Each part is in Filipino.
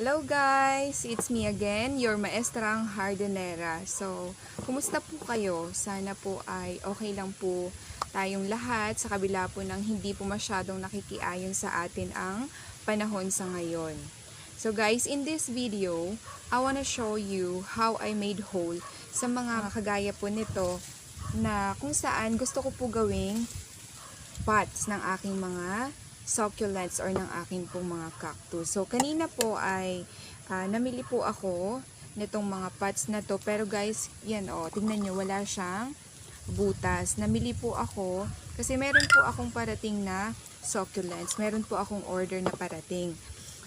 Hello guys! It's me again, your maestrang hardinera. So, kumusta po kayo? Sana po ay okay lang po tayong lahat sa kabila po ng hindi po masyadong nakikiayon sa atin ang panahon sa ngayon. So guys, in this video, I wanna show you how I made hole sa mga kagaya po nito na kung saan gusto ko po gawing pots ng aking mga succulents or ng aking pong mga cactus. So, kanina po ay namili po ako nitong mga pots na to. Pero guys, yan tingnan nyo, wala siyang butas. Namili po ako kasi meron po akong parating na succulents. Meron po akong order na parating.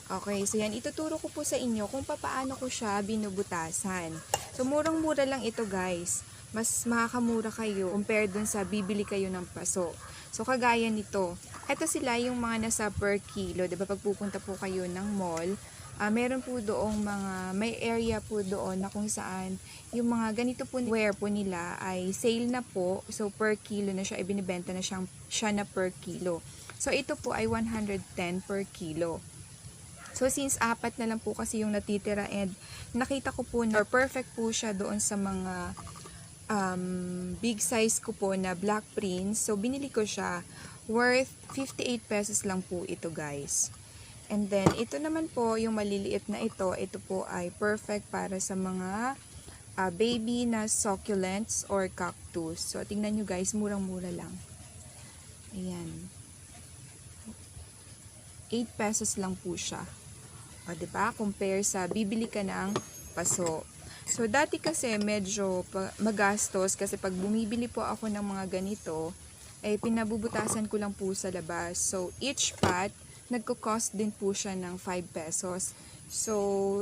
Okay, so yan, ituturo ko po sa inyo kung paano ko siya binubutasan. So, murang-mura lang ito guys. Mas makakamura kayo compare dun sa bibili kayo ng paso. So, kagaya nito. Ito sila yung mga nasa per kilo. Diba pag pupunta po kayo ng mall, meron po doong may area po doon na kung saan yung mga ganito po ware po nila ay sale na po. So, per kilo na siya, ibinibenta na siya na per kilo. So, ito po ay 110 per kilo. So, since apat na lang po kasi yung natitira and nakita ko po na perfect po siya doon sa mga big size ko po na black prints. So, binili ko siya. Worth 58 pesos lang po ito guys. And then, ito naman po, yung maliliit na ito. Ito po ay perfect para sa mga baby na succulents or cactus. So, tingnan nyo guys, murang-mura lang. Ayan. 8 pesos lang po siya. O, diba? Compare sa bibili ka ng paso. So, dati kasi medyo magastos kasi pag bumibili po ako ng mga ganito, eh pinabubutasan ko lang po sa labas. So, each pot, nagko-cost din po siya ng 5 pesos. So,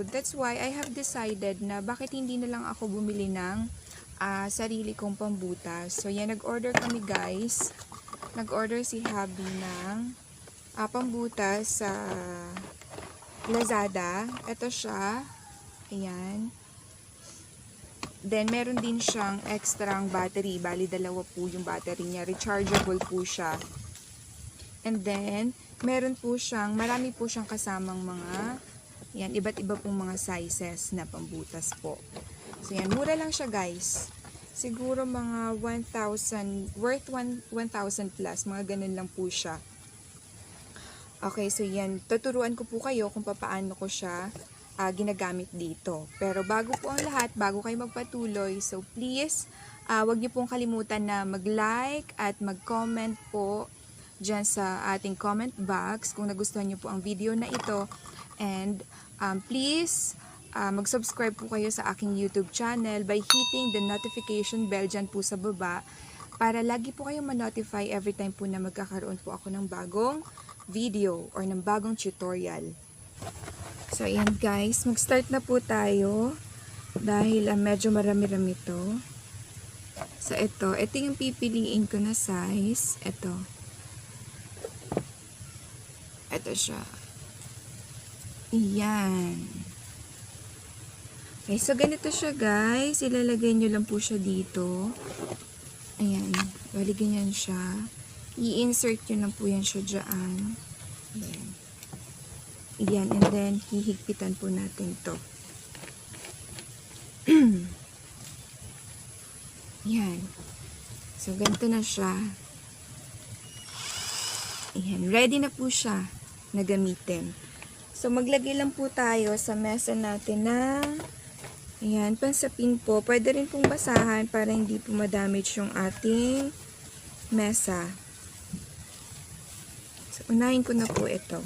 that's why I have decided na bakit hindi na lang ako bumili ng sarili kong pambutas. So, yan, nag-order kami guys. Nag-order si Hubby ng pambutas sa Lazada. Ito siya. Ayan. Then, meron din siyang extrang battery. Bali, dalawa po yung battery niya. Rechargeable po siya. And then, meron po siyang, marami po siyang kasamang mga, yan, iba't iba pong mga sizes na pambutas po. So, yan, mura lang siya guys. Siguro mga 1,000, worth 1,000 plus. Mga ganun lang po siya. Okay, so yan, tuturuan ko po kayo kung paano ko siya ginagamit dito. Pero bago po ang lahat, bago kayo magpatuloy, so please, wag niyo pong kalimutan na mag-like at mag-comment po dyan sa ating comment box kung nagustuhan niyo po ang video na ito. And please, mag-subscribe po kayo sa aking YouTube channel by hitting the notification bell dyan po sa baba para lagi po kayong ma-notify every time po na magkakaroon po ako ng bagong video or ng bagong tutorial. So, ayan guys, mag-start na po tayo dahil medyo marami-rami to. So, ito yung pipiliin ko na size. Ito siya. Ayan. Okay, so ganito siya guys. Ilalagay nyo lang po siya dito. Ayan, bali ganyan siya. I-insert nyo lang po yan siya dyan. Ayan. Yan, and then, hihigpitan po natin to. Yan. So, ganito na siya. Yan, ready na po siya na gamitin. So, maglagay lang po tayo sa mesa natin na, ayan, pansapin po. Pwede rin pong basahan para hindi po ma-damage yung ating mesa. So, unahin ko na po ito.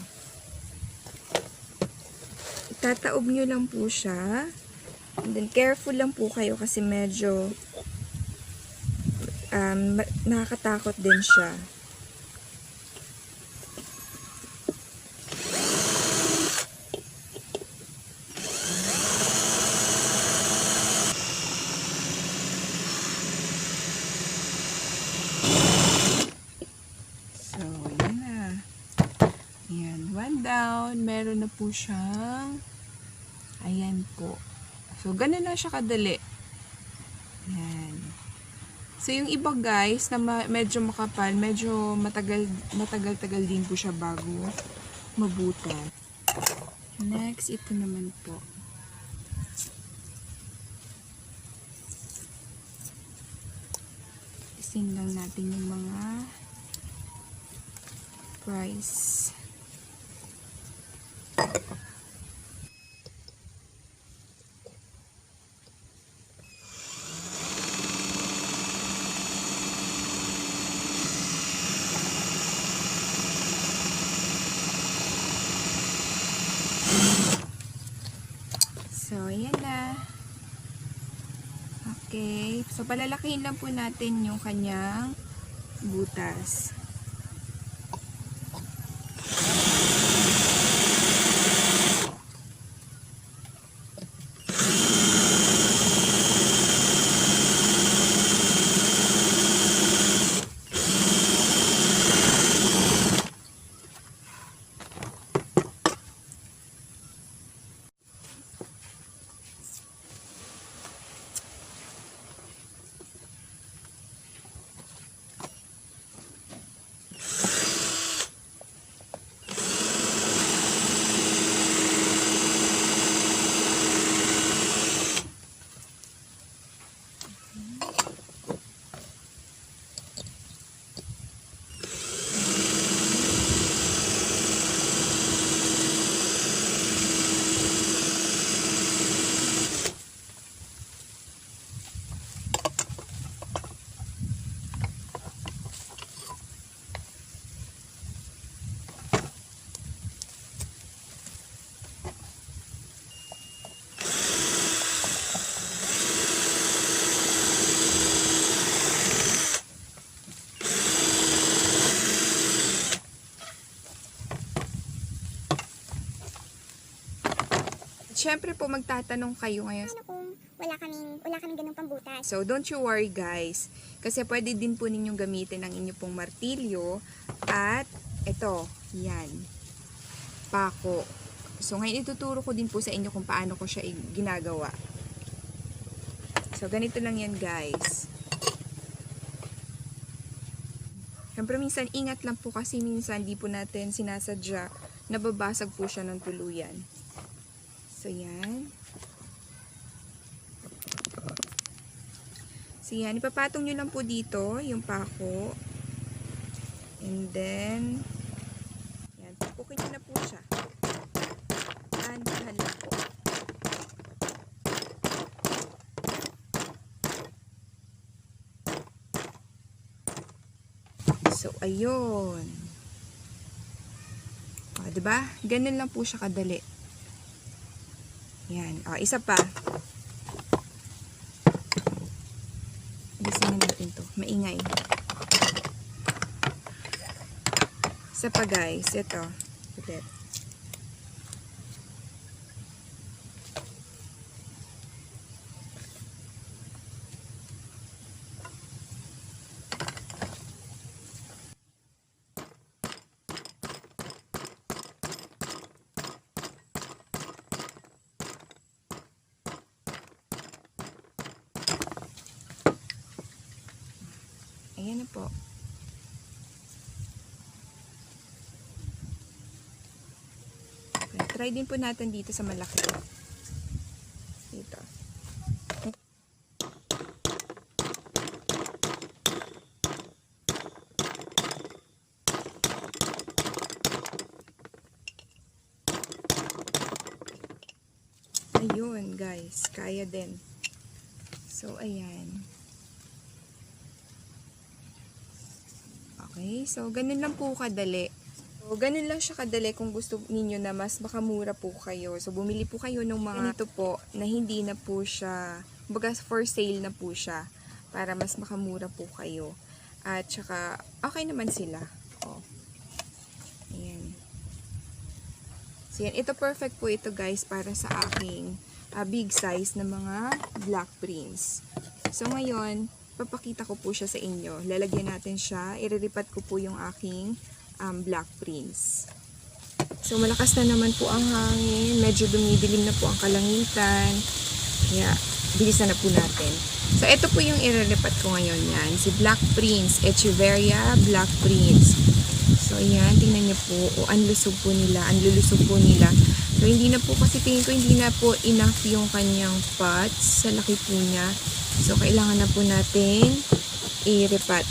Tataob nyo lang po siya. And then, careful lang po kayo kasi medyo nakakatakot din siya. So, yan na. Yan. One down. Meron na po siyang ayan po. So, ganun lang siya kadali. Ayan. So, yung iba guys, na medyo makapal, medyo matagal din po siya bago mabutas. Next, ito naman po. Isin lang natin yung mga price. So, ayan na. Okay. So, palalakihin lang po natin yung kanyang butas. Siyempre po, magtatanong kayo ngayon. Ano kung wala kaming ganung pambutas? So, don't you worry guys. Kasi pwede din po ninyong gamitin ang inyo pong martilyo. At, ito, yan. Pako. So, ngayon ituturo ko din po sa inyo kung paano ko siya ginagawa. So, ganito lang yan guys. Siyempre, minsan ingat lang po kasi minsan di po natin sinasadya. Nababasag po siya ng tuluyan. So, yan. So, yan. Ipapatong nyo lang po dito yung pako. And then, yan. Pupukin nyo na po siya. Dahan-dahan lang po. So, ayun. O, diba? Ganun lang po siya kadali. Yan. O, isa pa. Alisin na natin to. Maingay. Isa pa guys. Ito. Ulit. Ayan na po. Okay, try din po natin dito sa malaki. Dito. Ayun, guys. Kaya din. So, ayan. Okay, so ganun lang po kadali. So, ganun lang siya kadali kung gusto ninyo na mas makamura po kayo. So, bumili po kayo ng mga ganito po na hindi na po siya, baga for sale na po siya para mas makamura po kayo. At saka, okay naman sila. Oh. Ayan. So, yan. Ito perfect po ito guys para sa aking big size na mga black prints. So, ngayon, papakita ko po siya sa inyo. Lalagyan natin siya. Iriripat ko po yung aking black prints. So, malakas na naman po ang hangin. Medyo dumidilim na po ang kalangitan. Kaya, bilisan na po natin. So, ito po yung iriripat ko ngayon yan. Si Black Prince. Echeverria Black Prince. So, ayan, tingnan niyo po. O, ang lusog po nila. Ang lulusog po nila. So, hindi na po, kasi tingin ko hindi na po enough yung kanyang pots sa laki po niya. So, kailangan na po natin i-repat.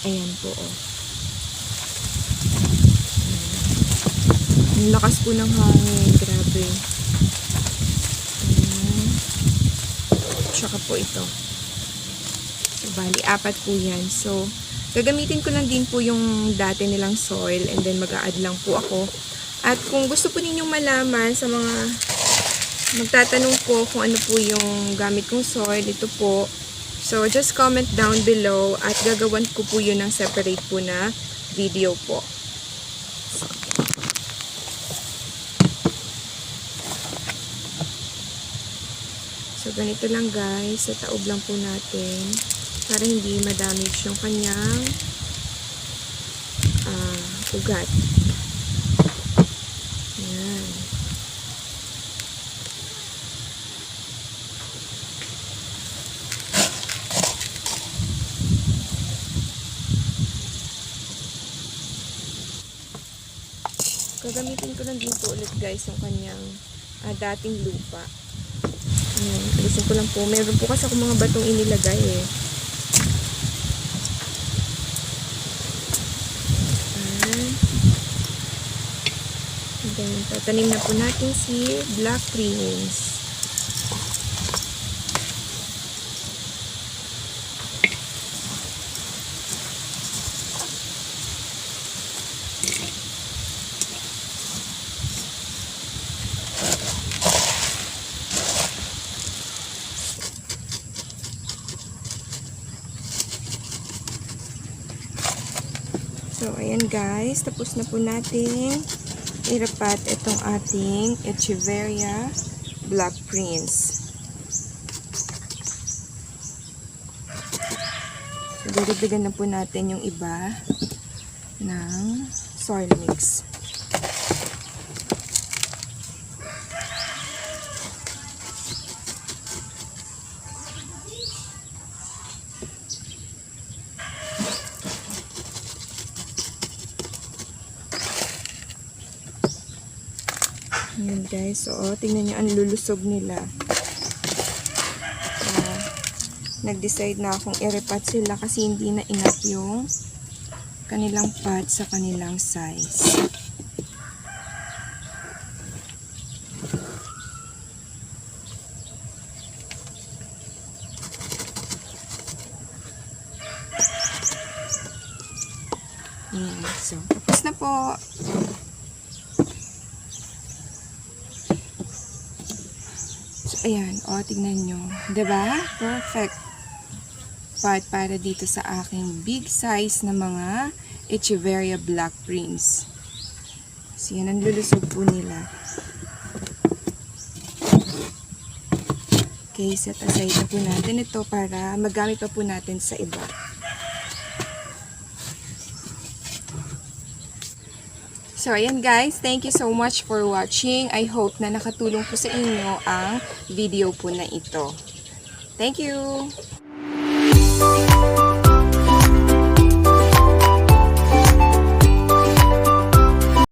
Ayan po, oh. Ang lakas po ng hangin. Grabe. Ayan. Tsaka po ito. So, bali, 4 po yan. So, gagamitin ko lang din po yung dati nilang soil and then mag-a-add lang po ako. At kung gusto po ninyong malaman sa mga magtatanong po kung ano po yung gamit kong soil, ito po. So, just comment down below at gagawan ko po yun ng separate po na video po. So, ganito lang guys. Sa taob lang po natin para hindi ma-damage yung kanyang ugat. Ayan. Gagamitin ko lang dito ulit guys yung kanyang dating lupa. Ayan, alisin ko lang po. Meron po kasi ako mga batong inilagay eh. And then, tatanim na po natin si black greens. So, ayan guys. Tapos na po natin irapat itong ating Echeveria Black Prince. So, dagdagan na po natin yung iba ng soil mix. Ayan guys, so tingnan nyo ang lulusog nila. Nag-decide na akong i-repat sila kasi hindi na enough yung kanilang pot sa kanilang size. Ayan, so tapos na po. Ayan, o, tignan nyo. Diba? Perfect pot para dito sa aking big size na mga Echeveria Black Prince. So, yan ang lulusog po nila. Okay, set aside na po natin ito para magamit pa po natin sa iba. So, ayan guys. Thank you so much for watching. I hope na nakatulong po sa inyo ang video po na ito. Thank you!